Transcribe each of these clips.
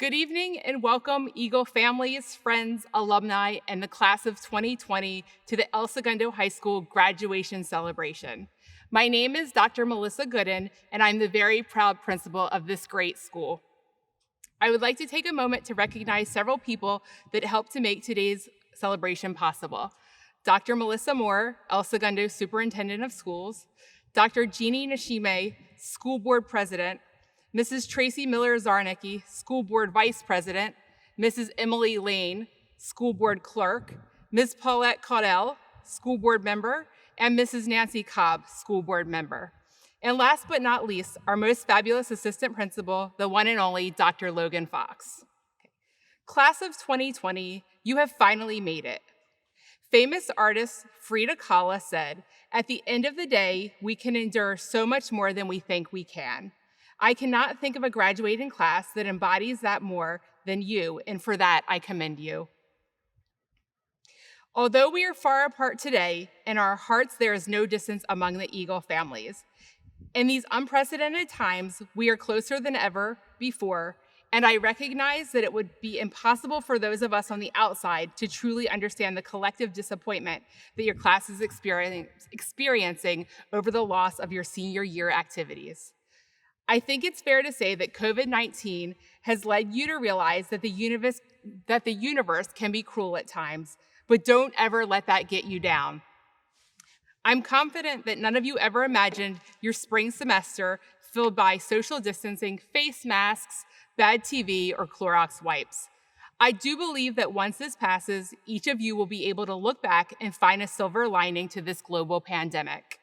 Good evening and welcome Eagle families, friends, alumni, and the class of 2020 to the El Segundo High School graduation celebration. My name is Dr. Melissa Gooden, and I'm the very proud principal of this great school. I would like to take a moment to recognize several people that helped to make today's celebration possible. Dr. Melissa Moore, El Segundo Superintendent of Schools, Dr. Jeannie Nishime, School Board President, Mrs. Tracy Miller-Zarnicki, School Board Vice President, Mrs. Emily Lane, School Board Clerk, Ms. Paulette Caudell, School Board Member, and Mrs. Nancy Cobb, School Board Member. And last but not least, our most fabulous Assistant Principal, the one and only Dr. Logan Fox. Class of 2020, you have finally made it. Famous artist Frida Kahlo said, "At the end of the day, we can endure so much more than we think we can." I cannot think of a graduating class that embodies that more than you, and for that, I commend you. Although we are far apart today, in our hearts there is no distance among the Eagle families. In these unprecedented times, we are closer than ever before, and I recognize that it would be impossible for those of us on the outside to truly understand the collective disappointment that your class is experiencing over the loss of your senior year activities. I think it's fair to say that COVID-19 has led you to realize that the universe can be cruel at times, but don't ever let that get you down. I'm confident that none of you ever imagined your spring semester filled by social distancing, face masks, bad TV, or Clorox wipes. I do believe that once this passes, each of you will be able to look back and find a silver lining to this global pandemic.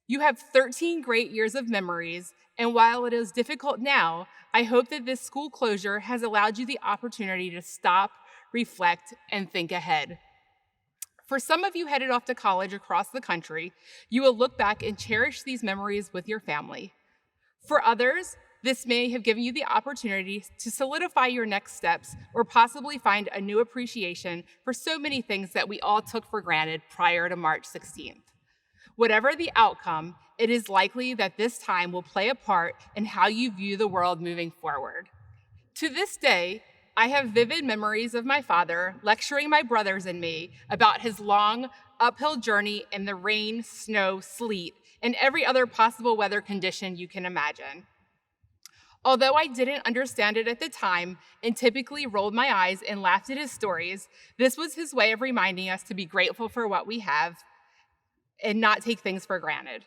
You have 13 great years of memories, and while it is difficult now, I hope that this school closure has allowed you the opportunity to stop, reflect, and think ahead. For some of you headed off to college across the country, you will look back and cherish these memories with your family. For others, this may have given you the opportunity to solidify your next steps or possibly find a new appreciation for so many things that we all took for granted prior to March 16th. Whatever the outcome, it is likely that this time will play a part in how you view the world moving forward. To this day, I have vivid memories of my father lecturing my brothers and me about his long, uphill journey in the rain, snow, sleet, and every other possible weather condition you can imagine. Although I didn't understand it at the time and typically rolled my eyes and laughed at his stories, this was his way of reminding us to be grateful for what we have and not take things for granted.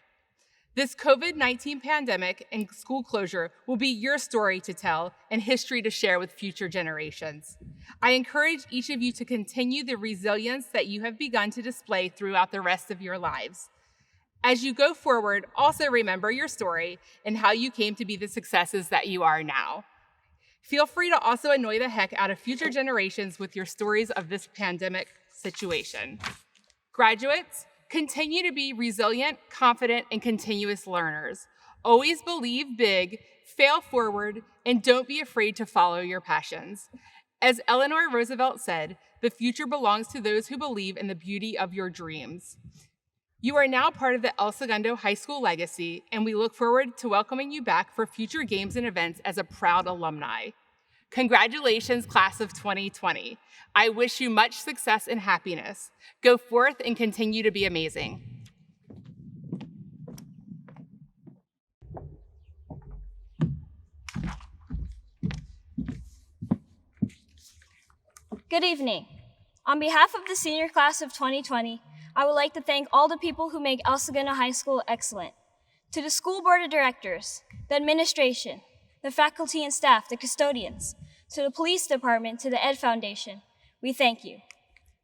This COVID-19 pandemic and school closure will be your story to tell and history to share with future generations. I encourage each of you to continue the resilience that you have begun to display throughout the rest of your lives. As you go forward, also remember your story and how you came to be the successes that you are now. Feel free to also annoy the heck out of future generations with your stories of this pandemic situation. Graduates, continue to be resilient, confident, and continuous learners. Always believe big, fail forward, and don't be afraid to follow your passions. As Eleanor Roosevelt said, the future belongs to those who believe in the beauty of your dreams. You are now part of the El Segundo High School legacy, and we look forward to welcoming you back for future games and events as a proud alumni. Congratulations, class of 2020. I wish you much success and happiness. Go forth and continue to be amazing. Good evening. On behalf of the senior class of 2020, I would like to thank all the people who make El Segundo High School excellent. To the school board of directors, the administration, the faculty and staff, the custodians, to the police department, to the Ed Foundation, we thank you.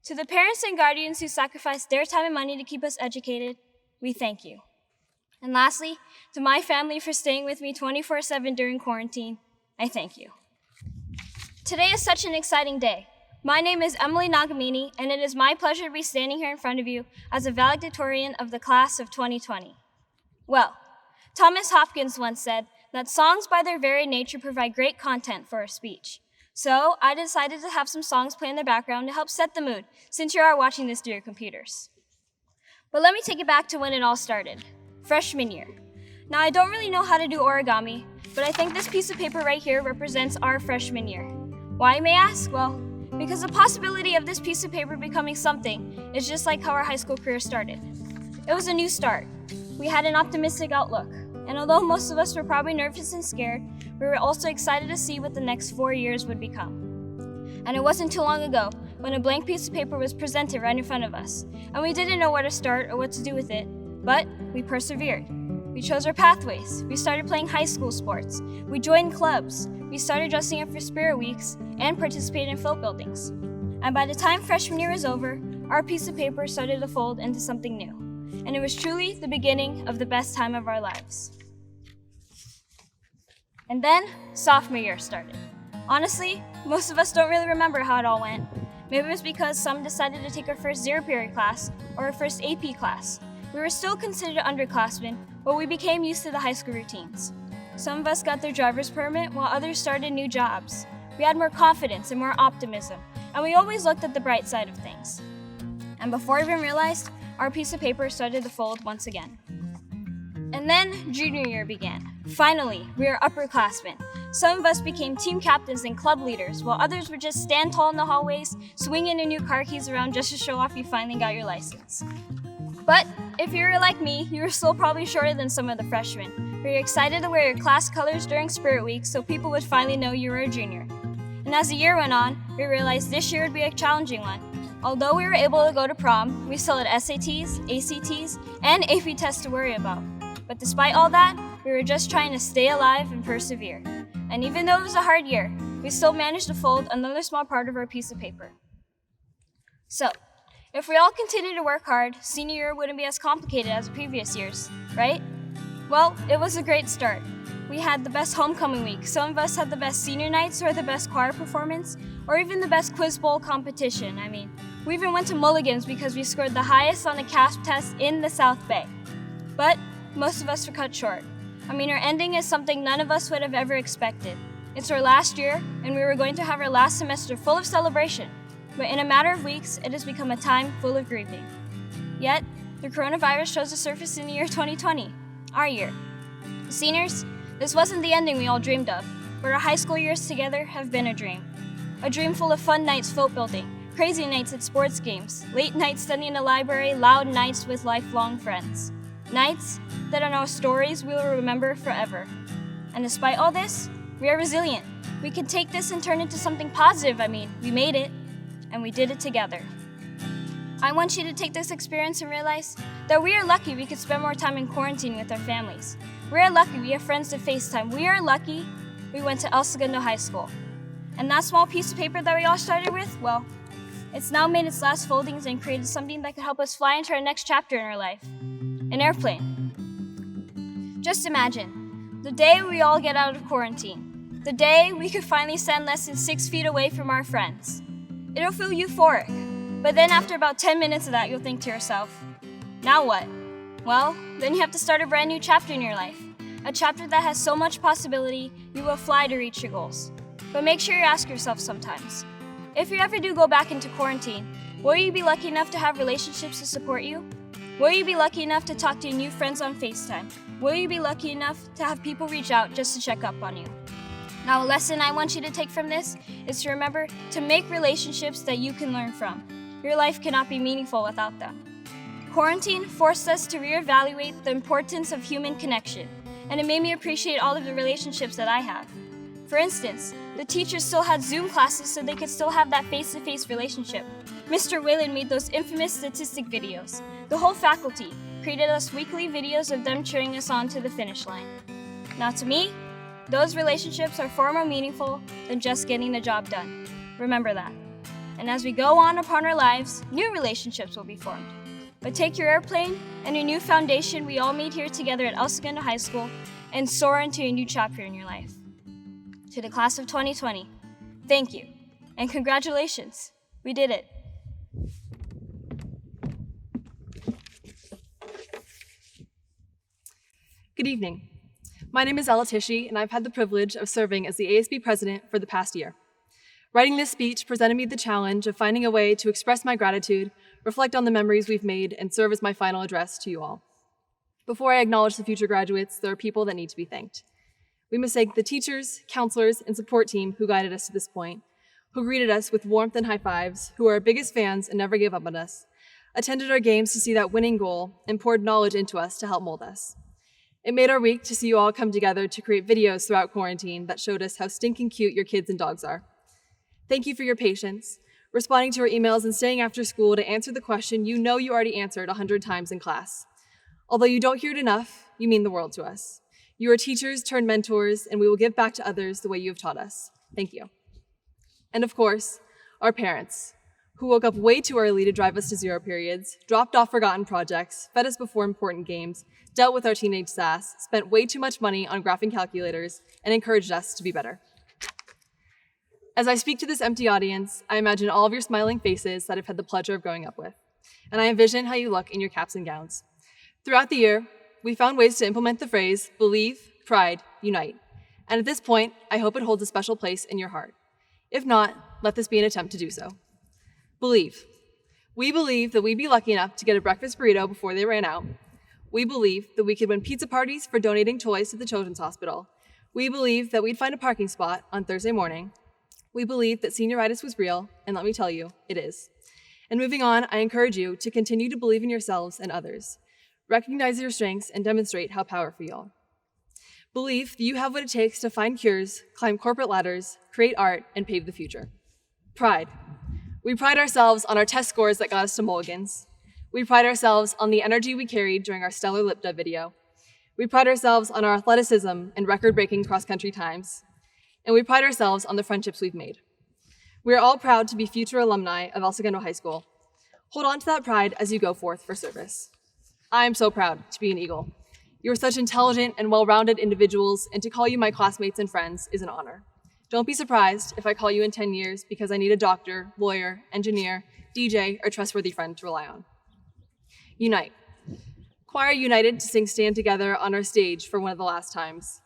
To the parents and guardians who sacrificed their time and money to keep us educated, we thank you. And lastly, to my family for staying with me 24/7 during quarantine, I thank you. Today is such an exciting day. My name is Emily Nagamini, and it is my pleasure to be standing here in front of you as a valedictorian of the class of 2020. Well, Thomas Hopkins once said that songs by their very nature provide great content for a speech. So I decided to have some songs play in the background to help set the mood, since you are watching this through your computers. But let me take it back to when it all started, freshman year. Now I don't really know how to do origami, But I think this piece of paper right here represents our freshman year. Why, you may ask? Well, because the possibility of this piece of paper becoming something is just like how our high school career started. It was a new start. We had an optimistic outlook. And although most of us were probably nervous and scared, we were also excited to see what the next 4 years would become. And it wasn't too long ago when a blank piece of paper was presented right in front of us, and we didn't know where to start or what to do with it, but we persevered. We chose our pathways. We started playing high school sports. We joined clubs. We started dressing up for spirit weeks and participated in float buildings. And by the time freshman year was over, our piece of paper started to fold into something new. And it was truly the beginning of the best time of our lives. And then sophomore year started. Honestly, most of us don't really remember how it all went. Maybe it was because some decided to take our first zero period class or our first AP class. We were still considered underclassmen, but we became used to the high school routines. Some of us got their driver's permit while others started new jobs. We had more confidence and more optimism, and we always looked at the bright side of things. And before we even realized, our piece of paper started to fold once again. And then junior year began. Finally, we were upperclassmen. Some of us became team captains and club leaders, while others would just stand tall in the hallways, swinging your new car keys around just to show off you finally got your license. But if you were like me, you were still probably shorter than some of the freshmen. We were excited to wear your class colors during spirit week so people would finally know you were a junior. And as the year went on, we realized this year would be a challenging one. Although we were able to go to prom, we still had SATs, ACTs, and AP tests to worry about. But despite all that, we were just trying to stay alive and persevere. And even though it was a hard year, we still managed to fold another small part of our piece of paper. So, if we all continue to work hard, senior year wouldn't be as complicated as previous years, right? Well, it was a great start. We had the best homecoming week. Some of us had the best senior nights or the best choir performance, or even the best quiz bowl competition. We even went to Mulligan's because we scored the highest on the CASP test in the South Bay. But most of us were cut short. Our ending is something none of us would have ever expected. It's our last year, and we were going to have our last semester full of celebration. But in a matter of weeks, it has become a time full of grieving. Yet, the coronavirus chose to surface in the year 2020, our year. Seniors, this wasn't the ending we all dreamed of, but our high school years together have been a dream. A dream full of fun nights float building, crazy nights at sports games, late nights studying in the library, loud nights with lifelong friends. Nights that are now stories we will remember forever. And despite all this, we are resilient. We can take this and turn it into something positive. We made it, and we did it together. I want you to take this experience and realize that we are lucky we could spend more time in quarantine with our families. We are lucky we have friends to FaceTime. We are lucky we went to Segundo High School. And that small piece of paper that we all started with, well, it's now made its last foldings and created something that could help us fly into our next chapter in our life. An airplane. Just imagine, the day we all get out of quarantine, the day we could finally stand less than 6 feet away from our friends. It'll feel euphoric, but then after about 10 minutes of that, you'll think to yourself, now what? Well, then you have to start a brand new chapter in your life, a chapter that has so much possibility, you will fly to reach your goals. But make sure you ask yourself sometimes, if you ever do go back into quarantine, will you be lucky enough to have relationships to support you? Will you be lucky enough to talk to your new friends on FaceTime? Will you be lucky enough to have people reach out just to check up on you? Now, a lesson I want you to take from this is to remember to make relationships that you can learn from. Your life cannot be meaningful without them. Quarantine forced us to reevaluate the importance of human connection, and it made me appreciate all of the relationships that I have. For instance, the teachers still had Zoom classes so they could still have that face-to-face relationship. Mr. Whalen made those infamous statistic videos. The whole faculty created us weekly videos of them cheering us on to the finish line. Now to me, those relationships are far more meaningful than just getting the job done. Remember that. And as we go on upon our lives, new relationships will be formed. But take your airplane and your new foundation we all made here together at Segundo High School and soar into a new chapter in your life. To the class of 2020, thank you, and congratulations, we did it. Good evening. My name is Ella Tishy, and I've had the privilege of serving as the ASB president for the past year. Writing this speech presented me the challenge of finding a way to express my gratitude, reflect on the memories we've made, and serve as my final address to you all. Before I acknowledge the future graduates, there are people that need to be thanked. We must thank the teachers, counselors, and support team who guided us to this point, who greeted us with warmth and high fives, who are our biggest fans and never gave up on us, attended our games to see that winning goal, and poured knowledge into us to help mold us. It made our week to see you all come together to create videos throughout quarantine that showed us how stinking cute your kids and dogs are. Thank you for your patience, responding to our emails and staying after school to answer the question you know you already answered 100 times in class. Although you don't hear it enough, you mean the world to us. You are teachers turned mentors, and we will give back to others the way you have taught us. Thank you. And of course, our parents, who woke up way too early to drive us to zero periods, dropped off forgotten projects, fed us before important games, dealt with our teenage sass, spent way too much money on graphing calculators, and encouraged us to be better. As I speak to this empty audience, I imagine all of your smiling faces that I've had the pleasure of growing up with, and I envision how you look in your caps and gowns. Throughout the year, we found ways to implement the phrase, believe, pride, unite. And at this point, I hope it holds a special place in your heart. If not, let this be an attempt to do so. Believe. We believe that we'd be lucky enough to get a breakfast burrito before they ran out. We believe that we could win pizza parties for donating toys to the Children's Hospital. We believe that we'd find a parking spot on Thursday morning. We believe that senioritis was real, and let me tell you, it is. And moving on, I encourage you to continue to believe in yourselves and others. Recognize your strengths and demonstrate how powerful you are. Believe that you have what it takes to find cures, climb corporate ladders, create art, and pave the future. Pride. We pride ourselves on our test scores that got us to mulligans. We pride ourselves on the energy we carried during our stellar lip dub video. We pride ourselves on our athleticism and record-breaking cross-country times. And we pride ourselves on the friendships we've made. We are all proud to be future alumni of El Segundo High School. Hold on to that pride as you go forth for service. I am so proud to be an Eagle. You are such intelligent and well-rounded individuals, and to call you my classmates and friends is an honor. Don't be surprised if I call you in 10 years because I need a doctor, lawyer, engineer, DJ, or trustworthy friend to rely on. Unite. Choir united to sing Stand Together on our stage for one of the last times.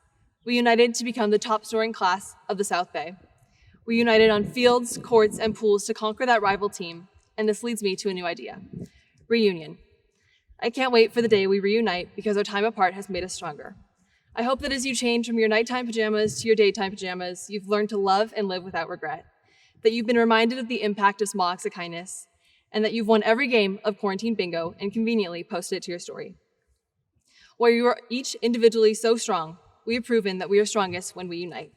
We united to become the top-scoring class of the South Bay. We united on fields, courts, and pools to conquer that rival team, and this leads me to a new idea. Reunion. I can't wait for the day we reunite because our time apart has made us stronger. I hope that as you change from your nighttime pajamas to your daytime pajamas, you've learned to love and live without regret, that you've been reminded of the impact of small acts of kindness, and that you've won every game of quarantine bingo and conveniently posted it to your story. While you are each individually so strong, we have proven that we are strongest when we unite.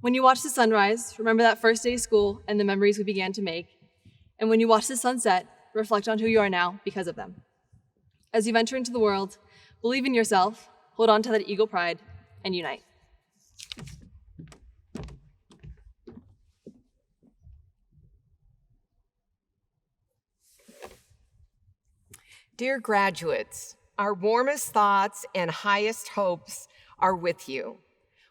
When you watch the sunrise, remember that first day of school and the memories we began to make. And when you watch the sunset, reflect on who you are now because of them. As you venture into the world, believe in yourself, hold on to that Eagle pride, and unite. Dear graduates, our warmest thoughts and highest hopes are with you.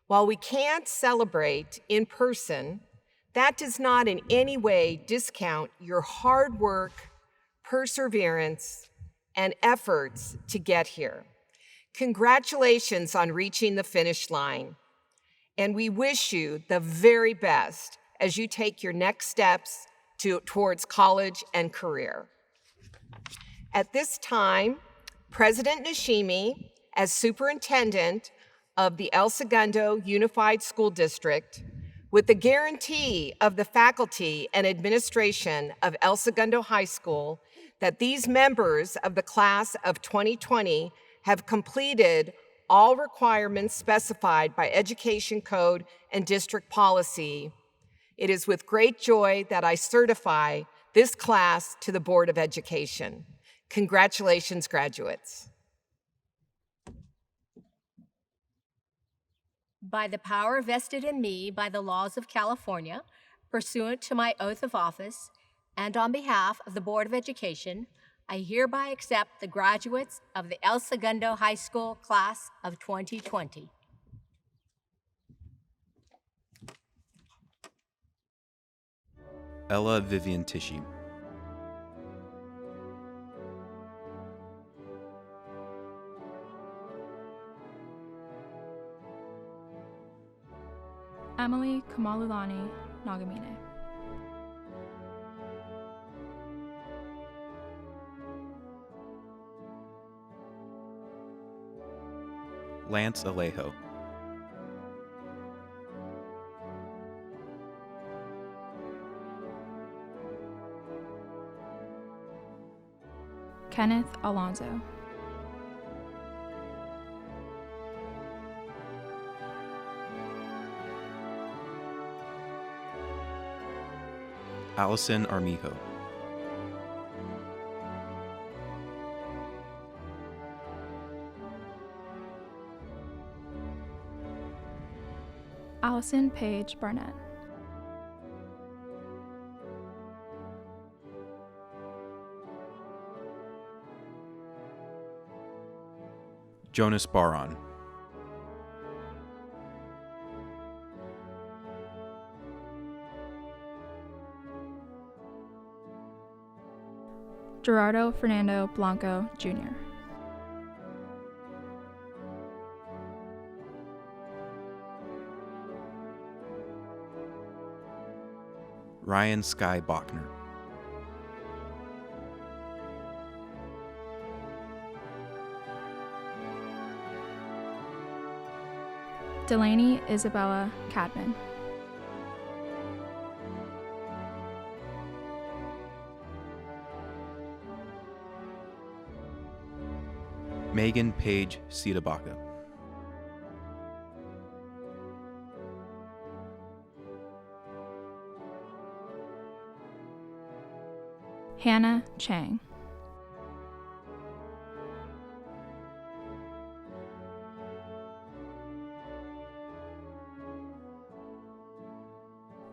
While we can't celebrate in person, that does not in any way discount your hard work, perseverance, and efforts to get here. Congratulations on reaching the finish line, and we wish you the very best as you take your next steps towards college and career. At this time, President Nishimi, as superintendent of the El Segundo Unified School District, with the guarantee of the faculty and administration of El Segundo High School that these members of the class of 2020 have completed all requirements specified by Education Code and district policy, it is with great joy that I certify this class to the Board of Education. Congratulations, graduates. By the power vested in me by the laws of California, pursuant to my oath of office, and on behalf of the Board of Education, I hereby accept the graduates of the El Segundo High School class of 2020. Ella Vivian Tishy. Emily Kamalulani Nagamine. Lance Alejo. Kenneth Alonso. Allison Armijo. Allison Paige Barnett. Jonas Baron. Gerardo Fernando Blanco, Jr. Ryan Sky Bachner. Delaney Isabella Cadman. Megan Page Sitabaka. Hannah Chang.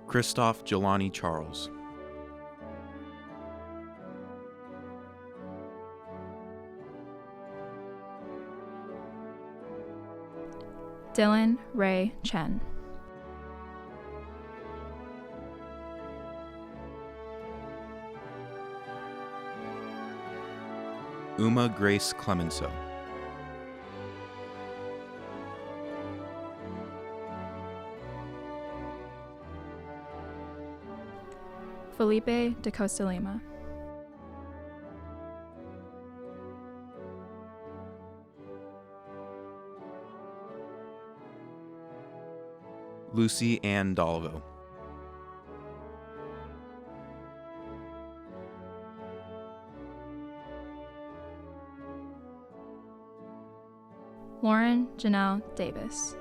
Christoph Jelani Charles. Dylan Ray Chen. Uma Grace Clemenceau. Felipe de Costa Lima. Lucy Ann Dalvo. Lauren Janelle Davis.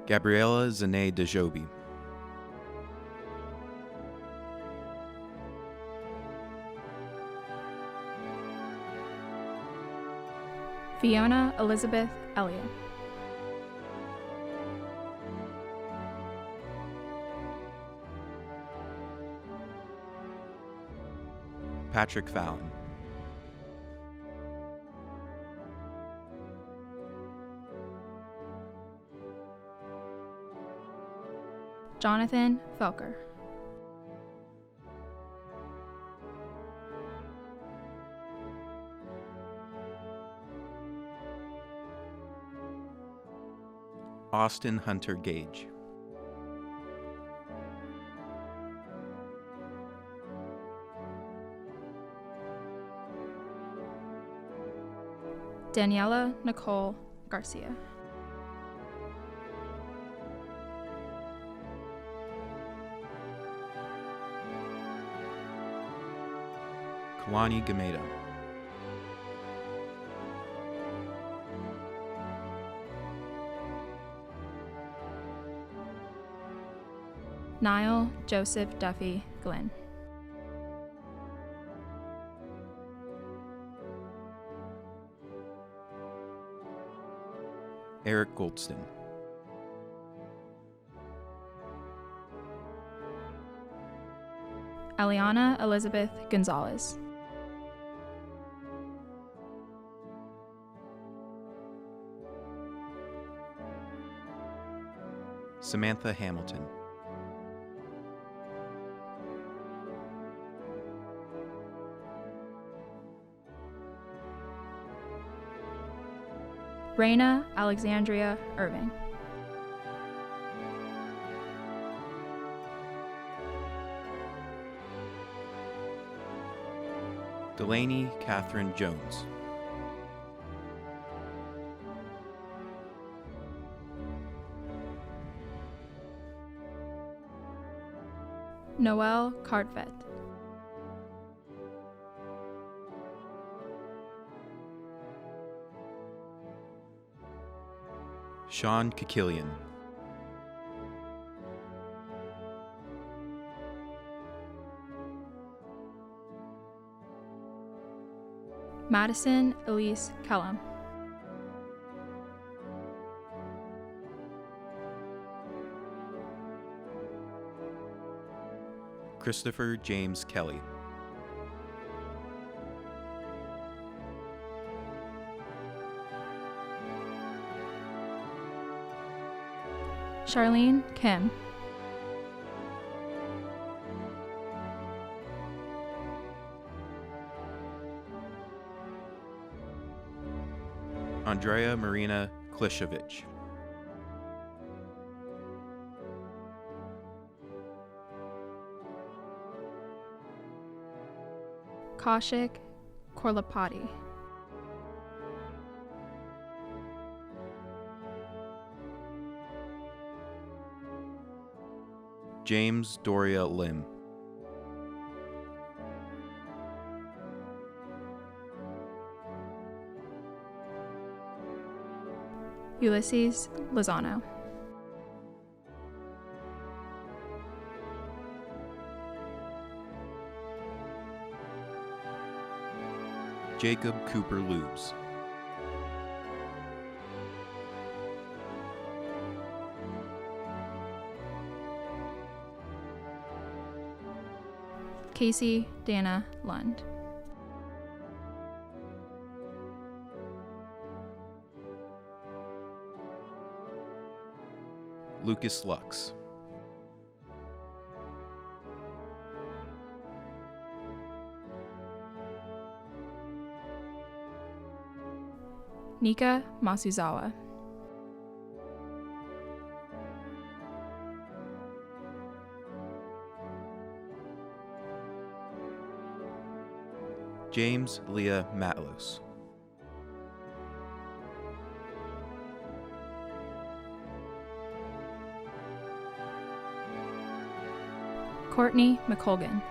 Gabriela Zane DeJobi. Fiona Elizabeth Elliott. Patrick Fallon. Jonathan Felker. Austin Hunter Gage. Daniela Nicole Garcia. Kalani Gameda. Niall Joseph Duffy Glenn. Eric Goldston. Eliana Elizabeth Gonzalez. Samantha Hamilton. Raina Alexandria Irving. Delaney Catherine Jones. Noel Cartvet. Sean Kikilian. Madison Elise Kellum. Christopher James Kelly. Charlene Kim. Andrea Marina Klishevich. Kaushik Korlapati. James Doria Lim. Ulysses Lozano. Jacob Cooper Lubes. Casey Dana Lund. Lucas Lux. Nika Masuzawa. James Leah Matlos. Courtney McColgan.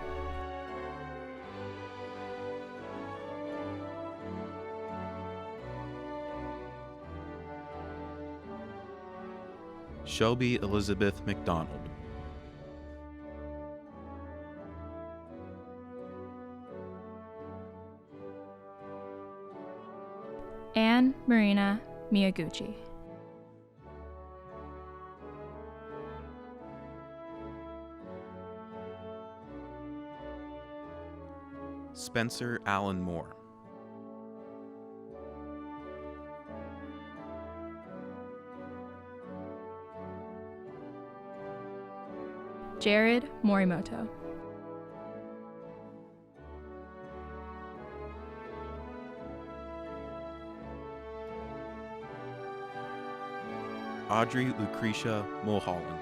Shelby Elizabeth McDonald. Anne Marina Miyaguchi. Spencer Allen Moore. Jared Morimoto. Audrey Lucretia Mulholland.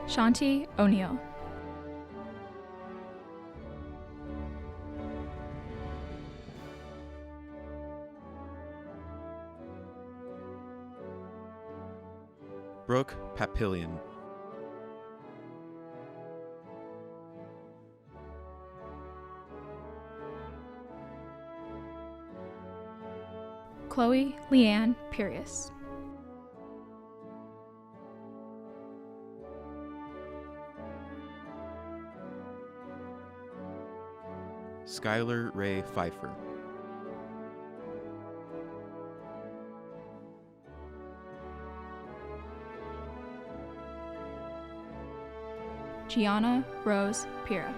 Shanti O'Neill. Brooke Papillion. Chloe Leanne Pirius. Skylar Ray Pfeiffer. Gianna Rose Pira.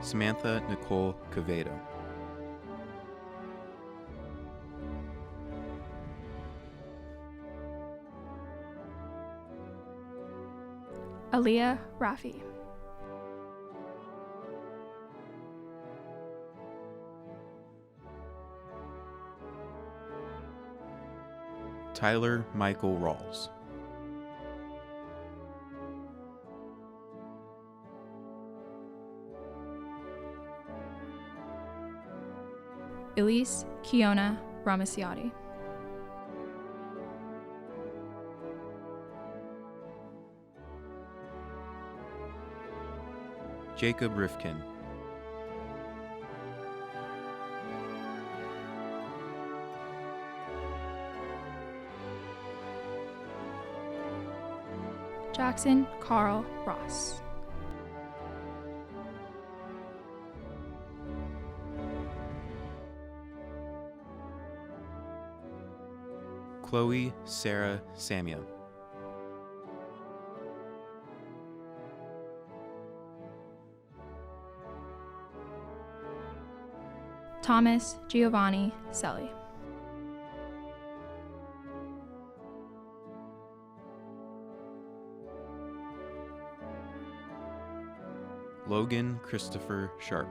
Samantha Nicole Cavedo. Aaliyah Rafi. Tyler Michael Rawls. Elise Kiona Ramasiati. Jacob Rifkin. Jackson Carl Ross. Chloe Sarah Samia. Thomas Giovanni Selly. Logan Christopher Sharp.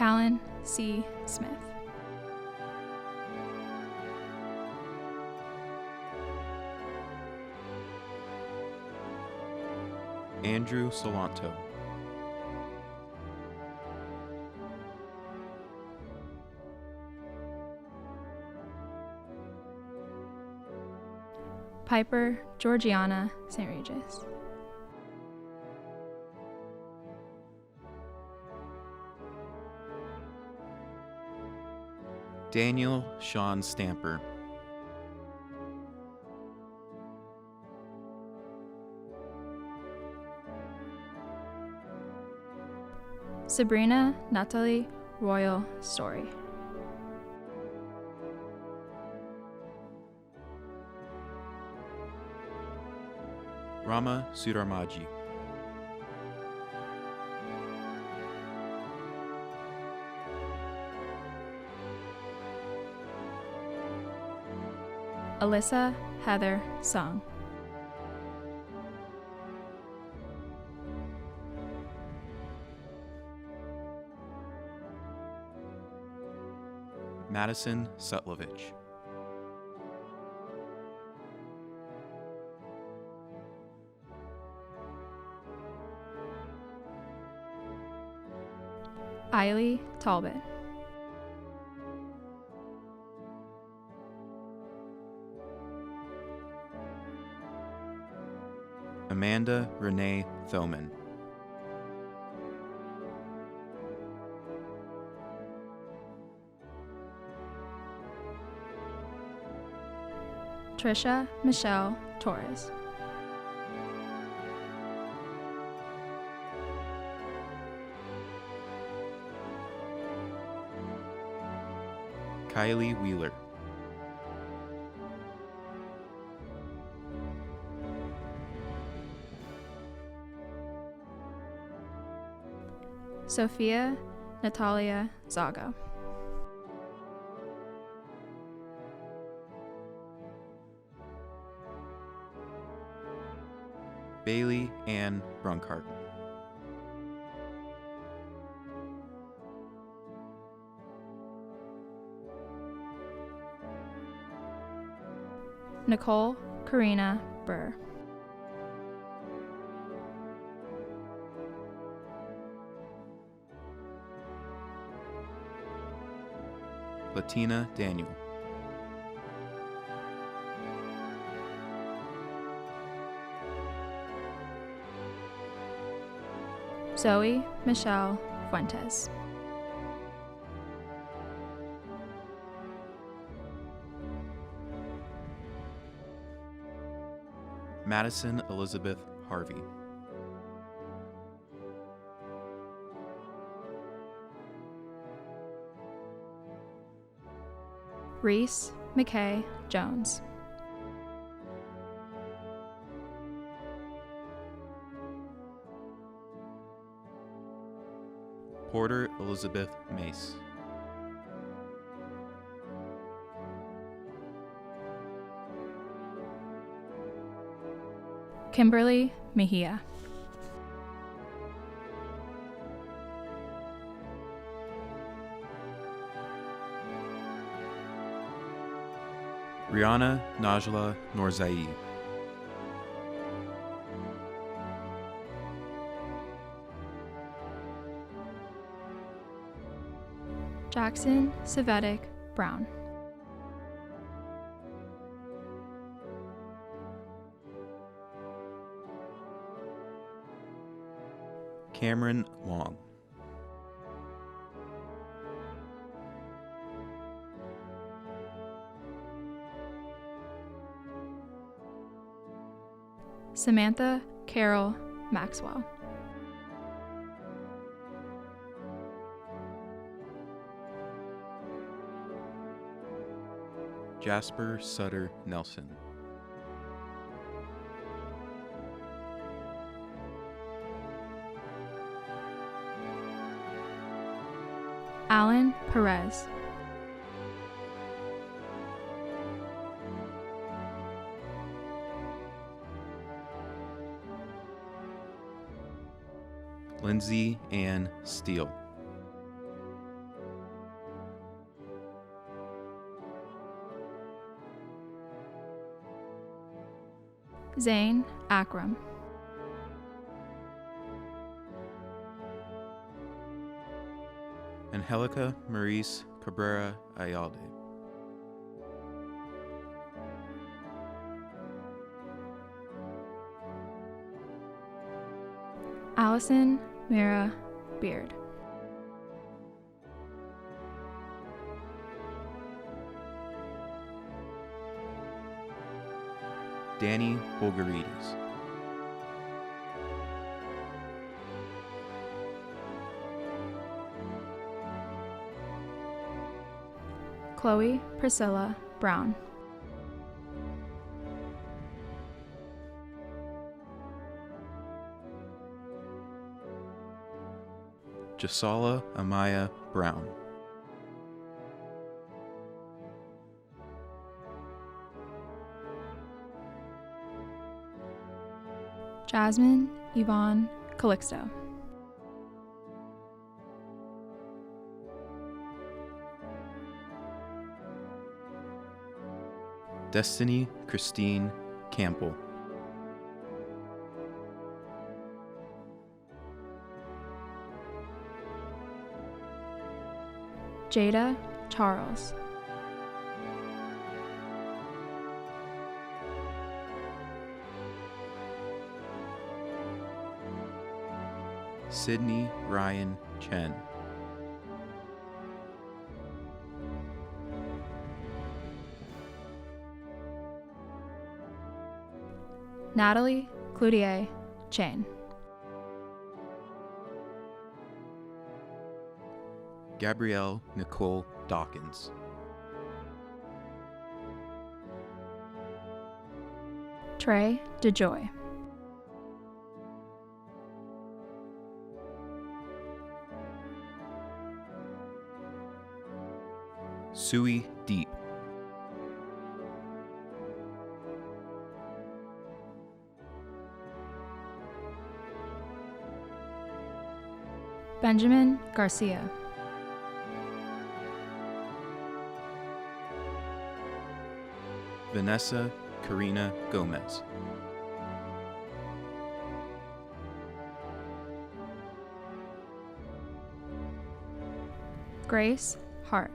Callan C. Smith. Andrew Solanto. Piper Georgiana St. Regis. Daniel Sean Stamper. Sabrina Natalie Royal Story. Rama Sudarmaji. Alyssa Heather Sung. Madison Sutlovich. Eiley Talbot. Amanda Renee Thoman. Trisha Michelle Torres. Kylie Wheeler. Sophia Natalia Zago. Bailey Ann Brunkart. Nicole Karina Burr. Latina Daniel. Zoe Michelle Fuentes. Madison Elizabeth Harvey. Reese McKay Jones. Porter Elizabeth Mace. Kimberly Mejia. Rihanna Najla Norzai. Jackson Savetic Brown. Cameron Long. Samantha Carol Maxwell. Jasper Sutter Nelson. Alan Perez. Lindsay Ann Steele. Zane Akram. Angelica Maurice Cabrera Ayalde. Allison Mira Beard. Danny Bulgarides. Chloe Priscilla Brown. Jasala Amaya Brown. Jasmine Yvonne Calixto. Destiny Christine Campbell. Jada Charles. Sydney Ryan Chen. Natalie Cloutier Chain. Gabrielle Nicole Dawkins. Trey DeJoy. Sui Deep. Benjamin Garcia. Vanessa Karina Gomez. Grace Hart.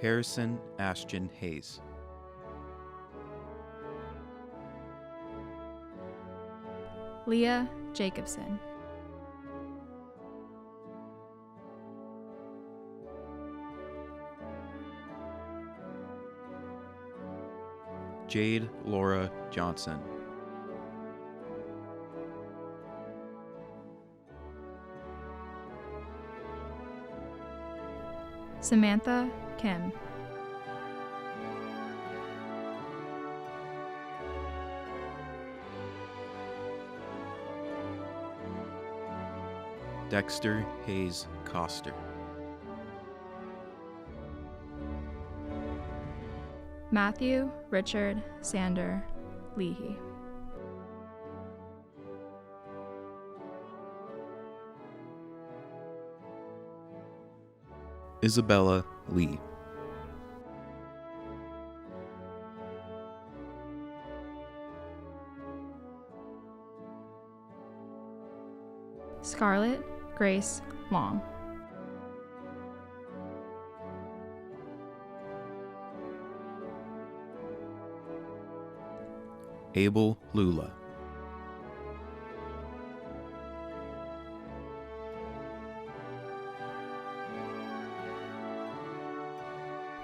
Harrison Ashton Hayes. Leah Jacobson. Jade Laura Johnson. Samantha Kim. Dexter Hayes Coster. Matthew Richard Sander Leahy. Isabella Lee. Scarlett Grace Long. Abel Lula.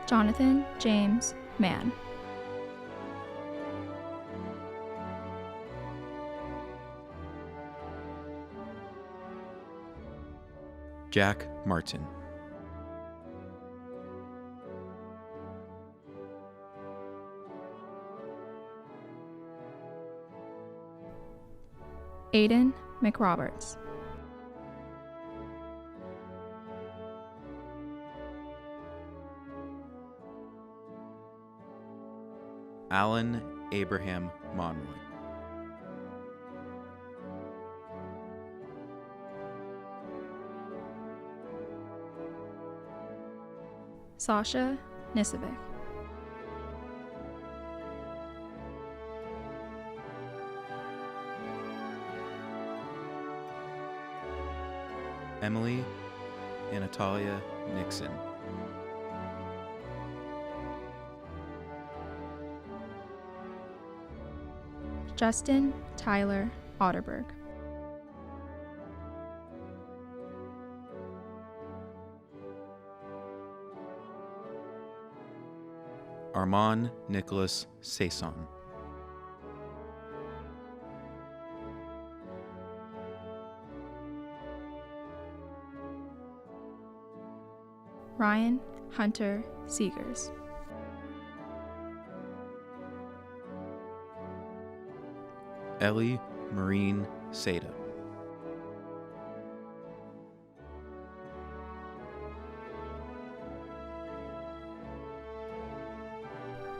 Jonathan James Mann. Jack Martin. Aiden McRoberts. Alan Abraham Monroy. Sasha Nisovic. Emily Anatalia Nixon. Justin Tyler Otterberg. Armand Nicholas Saison. Ryan Hunter Seegers. Ellie Marine Seda.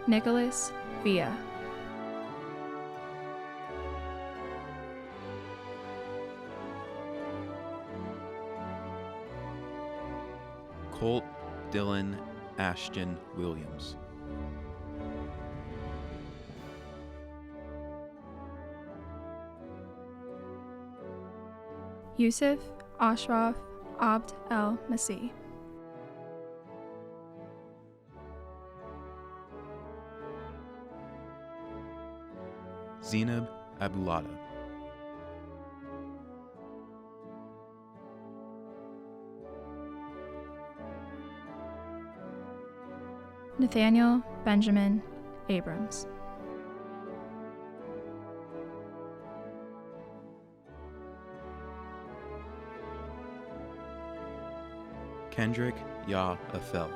Nicholas Villa. Colt Dylan Ashton Williams. Yusuf Ashraf Abd El Masih. Zainab Abulada. Nathaniel Benjamin Abrams. Kendrick Ya Afel.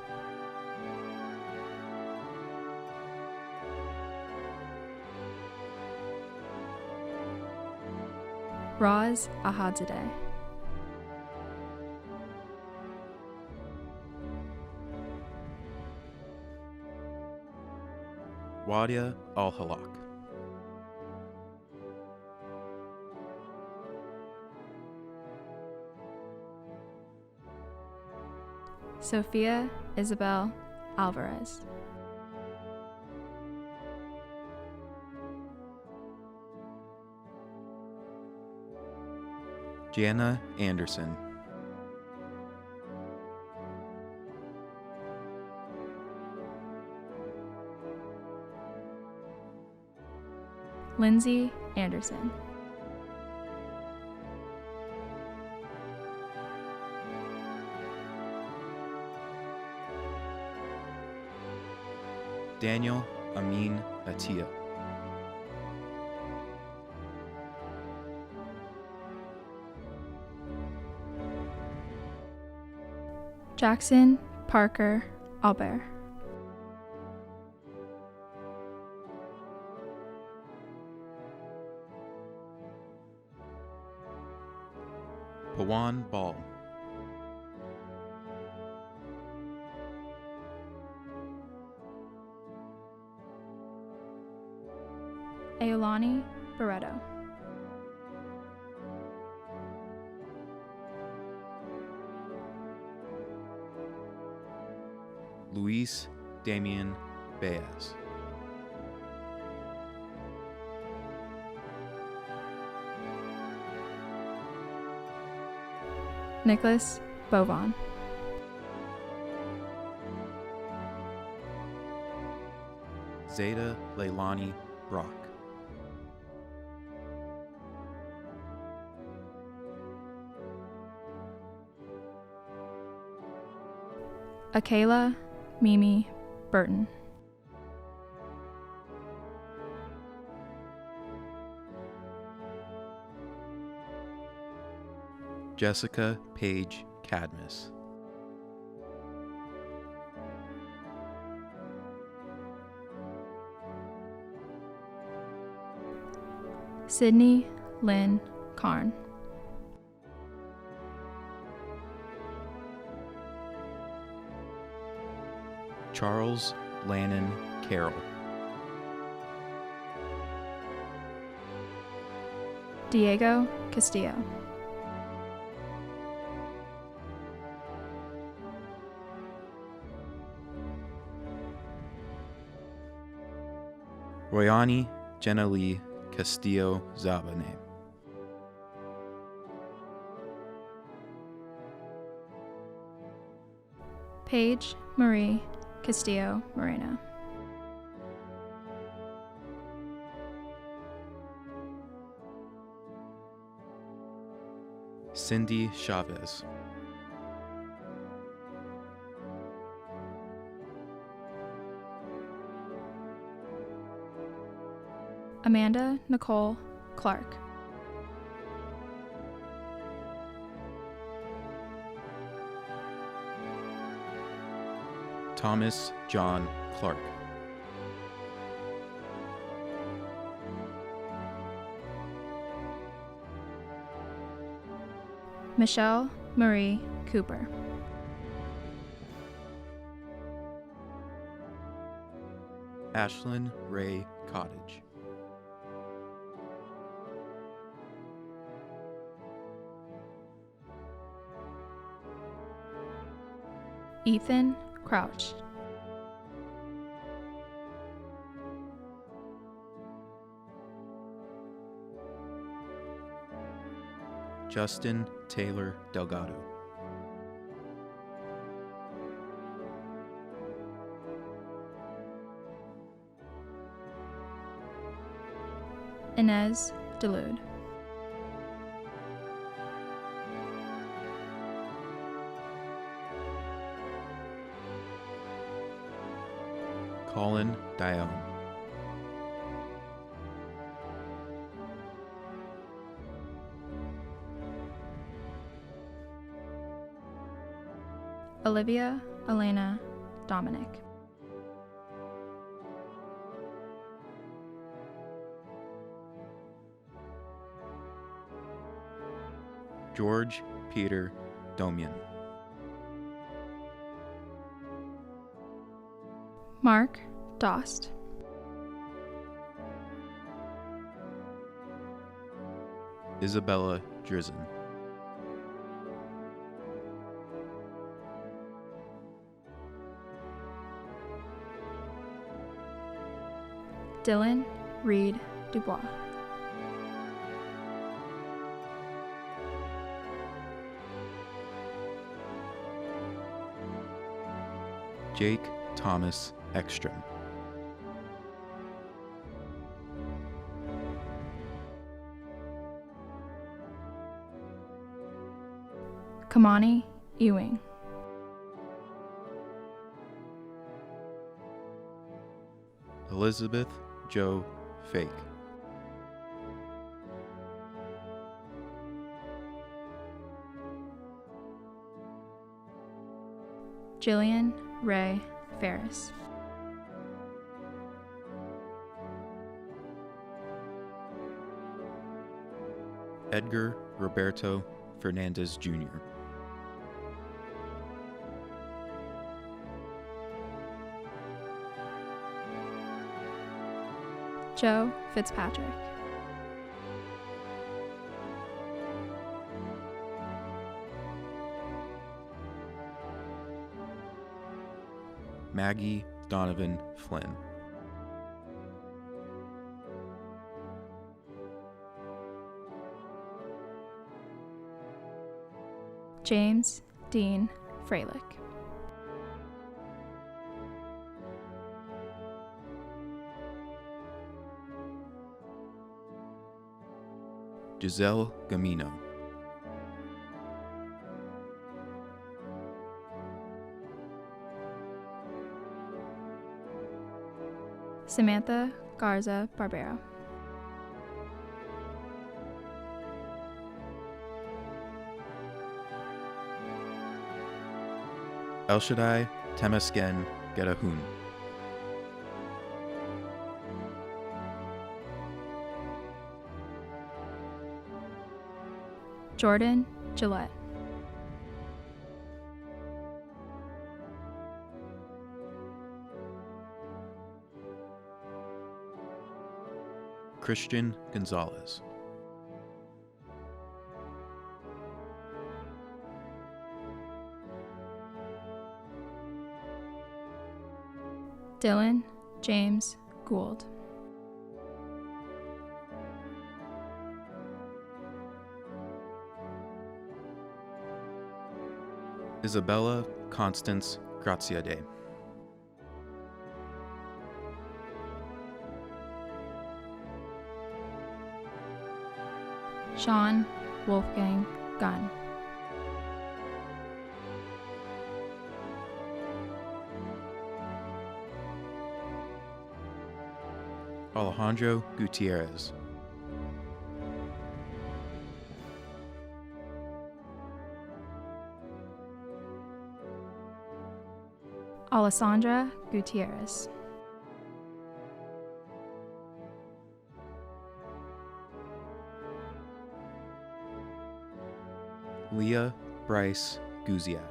Raz Ahadzadeh. Wadia Al-Halak. Sophia Isabel Alvarez. Jana Anderson. Lindsay Anderson. Daniel Amin Atia. Jackson Parker Albert. Pawan Ball. Aolani Barreto. Luis Damian Baez. Nicholas Bovon. Zeta Leilani Brock. Akayla Mimi Burton. Jessica Paige Cadmus. Sydney Lynn Karn. Charles Lannon Carroll. Diego Castillo. Royani Jenna Lee Castillo Zabane. Paige Marie Castillo Moreno. Cindy Chavez. Amanda Nicole Clark. Thomas John Clark. Michelle Marie Cooper. Ashlyn Ray Cottage. Ethan Crouch. Justin Taylor Delgado. Inez Delude. Colin Dione. Olivia Elena Dominic. George Peter Domian. Mark Dost. Isabella Drizzen. Dylan Reed Dubois. Jake Thomas Ekstrom. Kamani Ewing. Elizabeth Joe Fake. Jillian Ray Ferris. Edgar Roberto Fernandez Jr. Joe Fitzpatrick. Maggie Donovan Flynn. James Dean Freilich. Giselle Gamino. Samantha Garza Barbero. El Shaddai Temesgen Gedahun. Jordan Gillette. Christian Gonzalez. Dylan James Gould. Isabella Constance Graziade. Sean Wolfgang Gunn. Alejandro Gutierrez. Alessandra Gutierrez. Leah Bryce Guziak.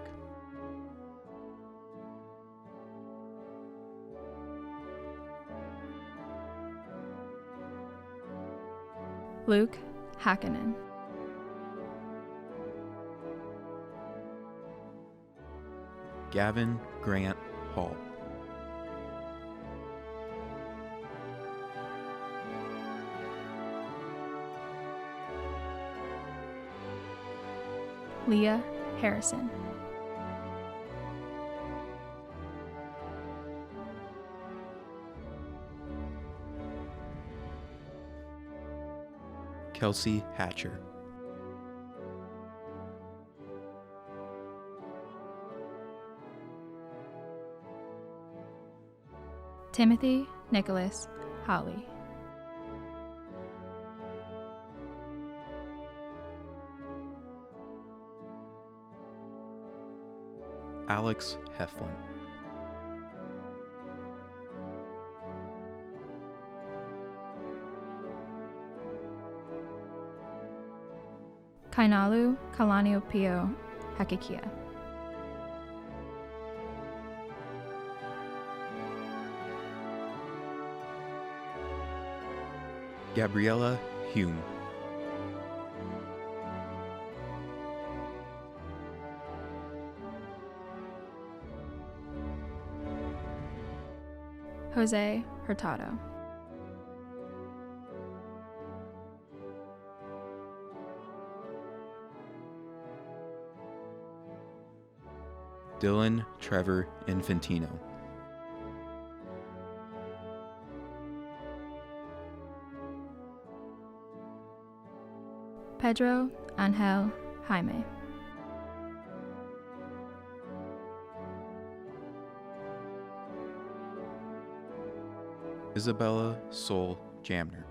Luke Hakkinen. Gavin Grant Hall. Leah Harrison. Kelsey Hatcher. Timothy Nicholas Howley. Alex Heflin. Kainalu Kalaniopio Hakikia. Gabriella Hume. Jose Hurtado. Dylan Trevor Infantino. Pedro Angel Jaime. Isabella Sol Jamner.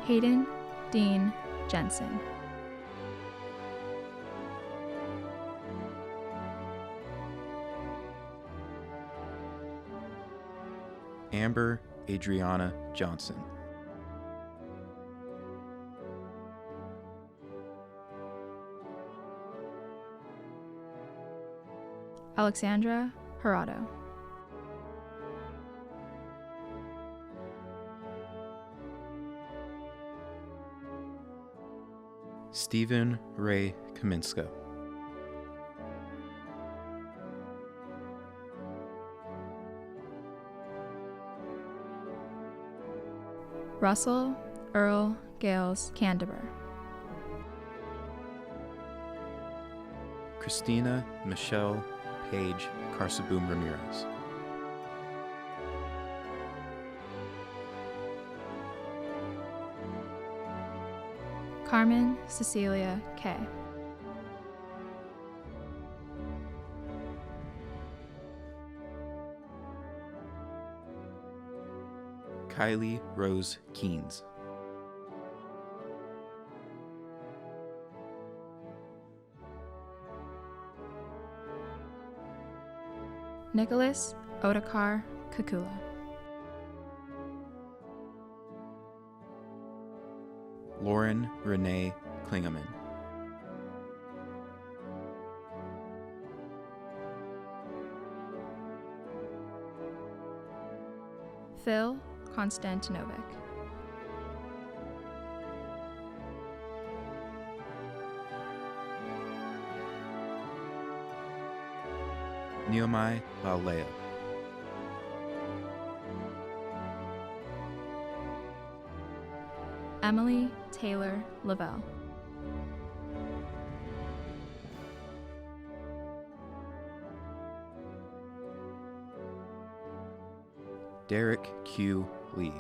Hayden Dean Jensen. Amber Adriana Johnson. Alexandra Hirado. Stephen Ray Kaminska. Russell Earl Gales Candeber. Christina Michelle Page Carsaboom Ramirez. Carmen Cecilia Kay. Kylie Rose Keynes. Nicholas Otakar Kakula. Lauren Renee Klingeman. Phil Konstantinovic. Neomai Laulea. Emily Taylor Lavelle. Derek Q. Lee.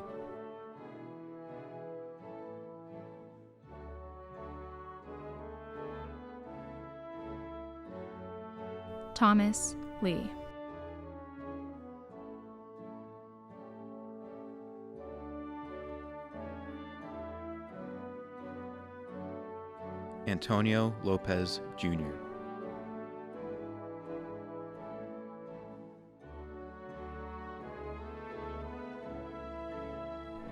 Thomas Lee. Antonio Lopez Jr.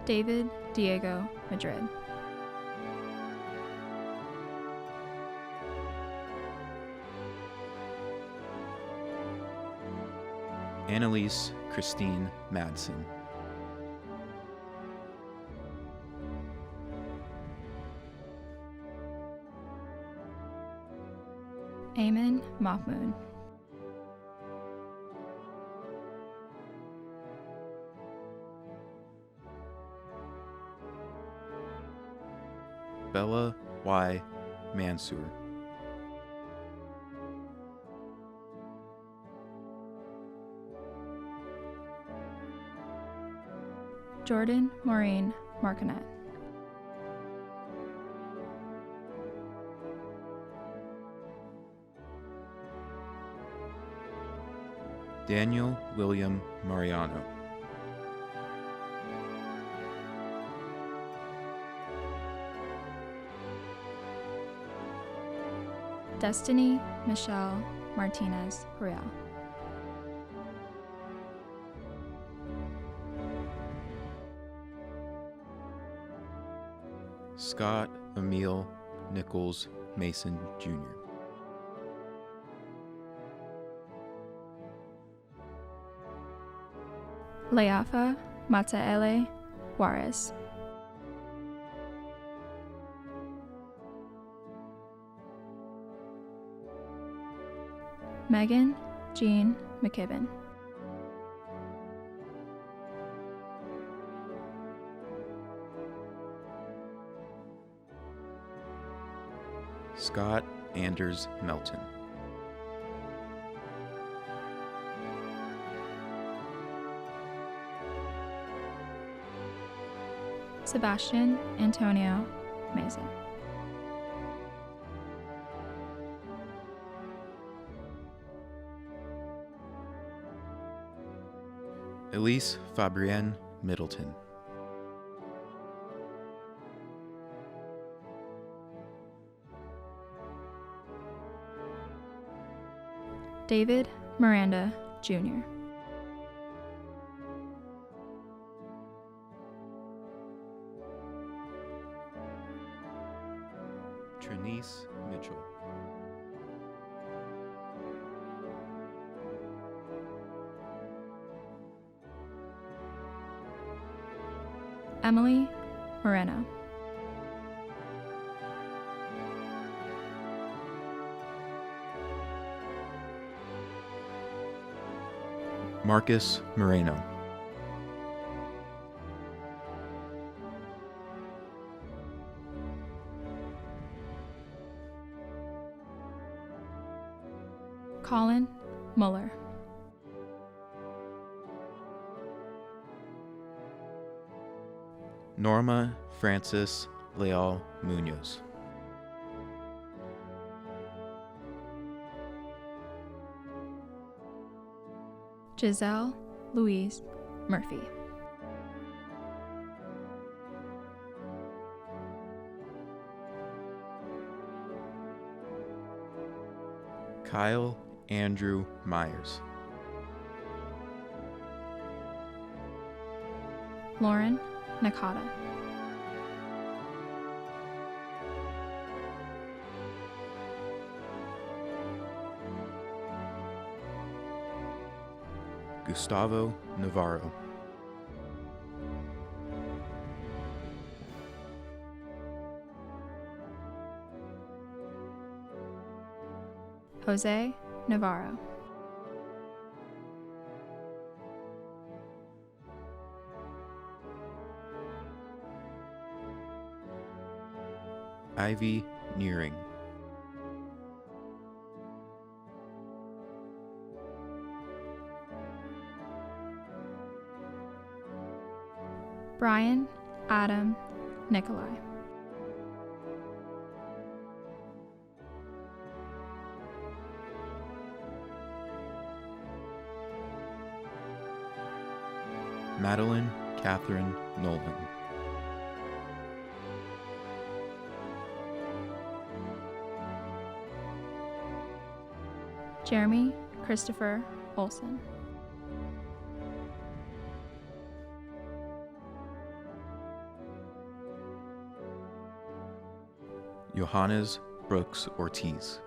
David Diego Madrid. Annalise Christine Madsen. Eamon Mahmoud. Bella Y. Mansour. Jordan Maureen Marconet. Daniel William Mariano. Destiny Michelle Martinez Real. Scott Emil Nichols Mason Jr. Leafa Mataele Juarez. Megan Jean McKibben. Scott Anders Melton. Sebastian Antonio Meza. Elise Fabrienne Middleton. David Miranda Jr. Trinice Mitchell. Emily Moreno. Marcus Moreno. Muller. Norma Frances Leal Munoz. Giselle Louise Murphy. Kyle Andrew Myers. Lauren Nakata. Gustavo Navarro. Jose Navarro. Ivy Nearing. Brian Adam Nikolai. Madeline Catherine Nolan. Jeremy Christopher Olson. Johannes Brooks Ortiz.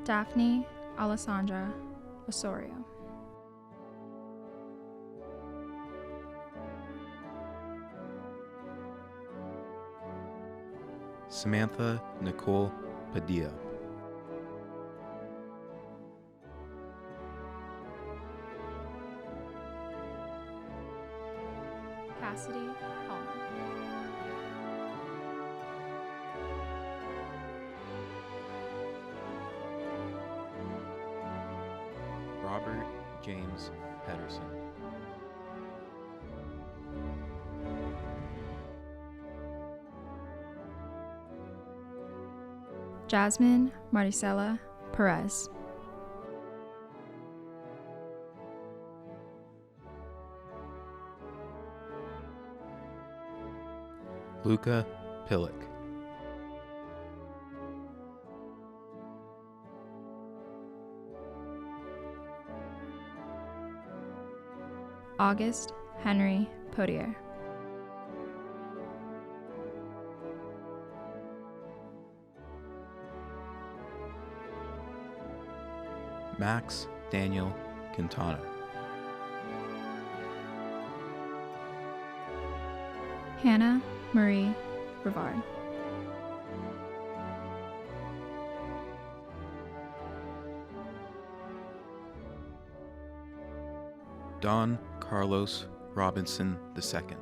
Daphne Alessandra Osorio. Samantha Nicole Padilla. Cassidy Palmer. Robert James Pedersen. Jasmine Maricela Perez. Luca Pillick. August Henry Podier. Max Daniel Quintana. Hannah Marie Rivard. Don Carlos Robinson II.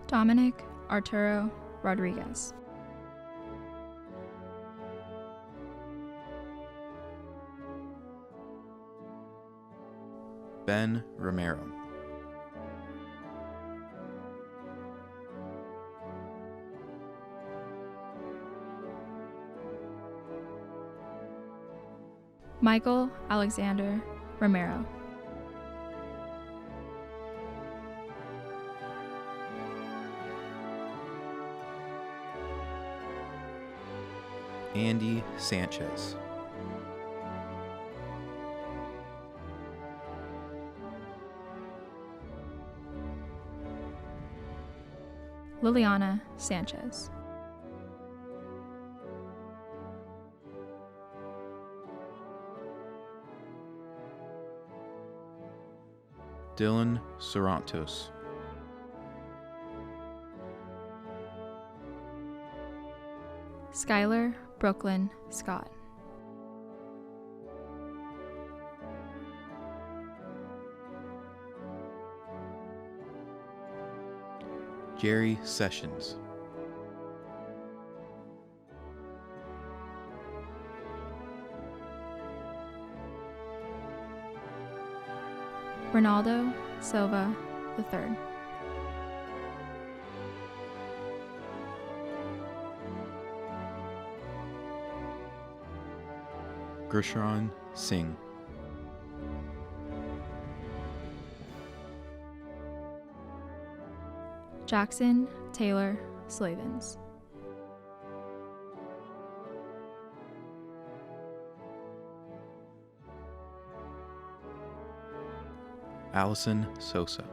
Dominic Arturo Rodriguez. Ben Romero. Michael Alexander Romero. Andy Sanchez. Liliana Sanchez. Dylan Sorantos. Skylar Brooklyn Scott. Jerry Sessions. Ronaldo Silva III. Gershawn Singh. Jackson Taylor Slavens. Allison Sosa.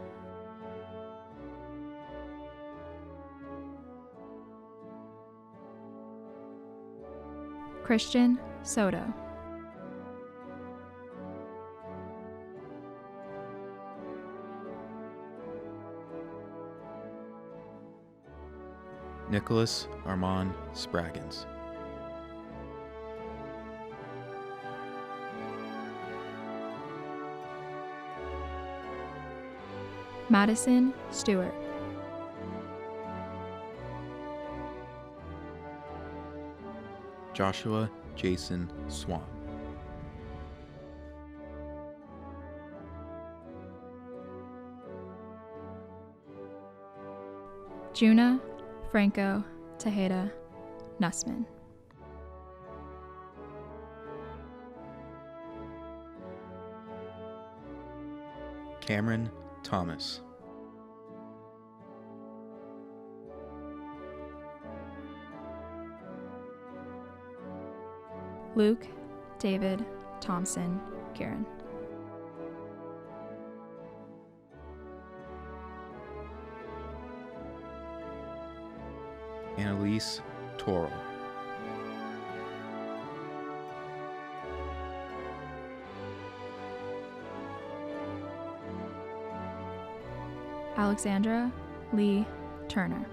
Christian Soto. Nicholas Armand Spraggins. Madison Stewart. Joshua Jason Swan. Juna Franco Tejeda Nussman. Cameron Thomas. Luke David Thompson Kieran. Annalise Torrell. Alexandra Lee Turner.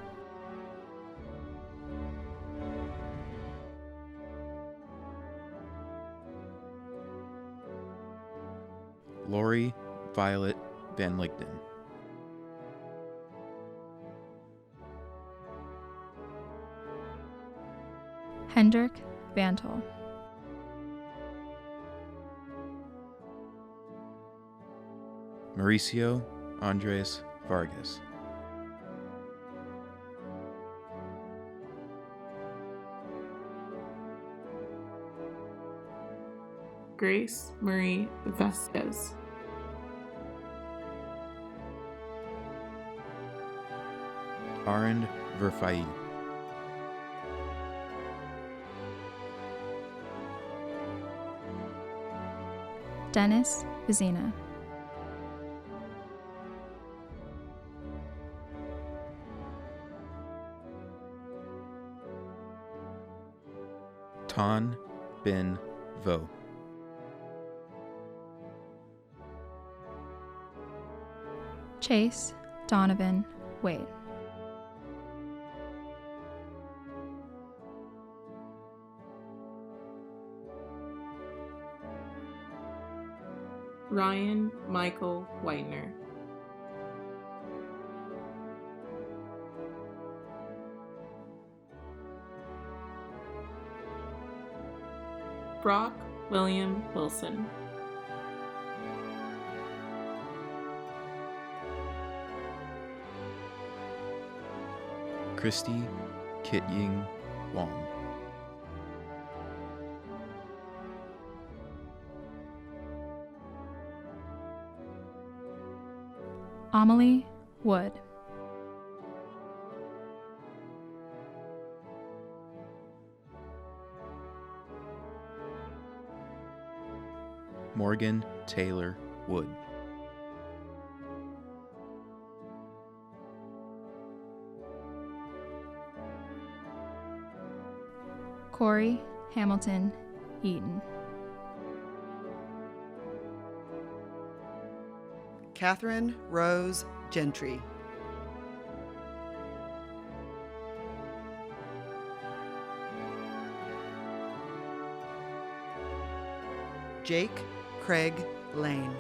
Lori Violet Van Ligden. Hendrik Vantel. Mauricio Andres Vargas. Grace Marie Vasquez. Arend Verfai. Dennis Vizina. Tan Bin Vo. Chase Donovan Wade. Ryan Michael Whitener. Brock William Wilson. Christy Kit Ying Wong. Amelie Wood. Morgan Taylor Wood. Corey Hamilton Eaton. Catherine Rose Gentry. Jake Craig Lane.